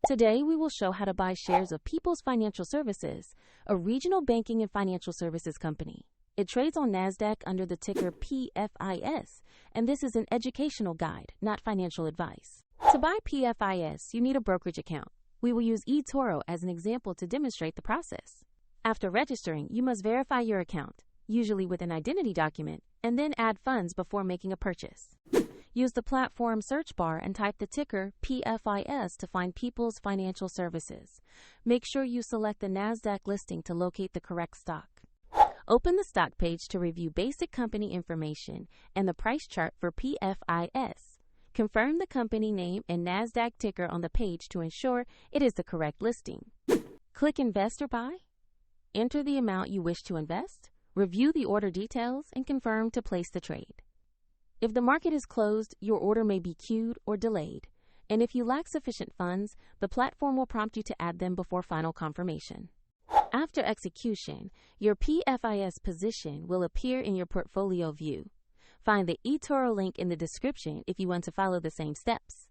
Today, we will show how to buy shares of People's Financial Services, a regional banking and financial services company. It trades on NASDAQ under the ticker PFIS, and this is an educational guide, not financial advice. To buy PFIS, you need a brokerage account. We will use eToro as an example to demonstrate the process. After registering, you must verify your account, usually with an identity document, and then add funds before making a purchase. Use the platform search bar and type the ticker PFIS to find People's Financial Services. Make sure you select the NASDAQ listing to locate the correct stock. Open the stock page to review basic company information and the price chart for PFIS. Confirm the company name and NASDAQ ticker on the page to ensure it is the correct listing. Click Invest or Buy. Enter the amount you wish to invest. Review the order details and confirm to place the trade. If the market is closed, your order may be queued or delayed. And if you lack sufficient funds, the platform will prompt you to add them before final confirmation. After execution, your PFIS position will appear in your portfolio view. Find the eToro link in the description if you want to follow the same steps.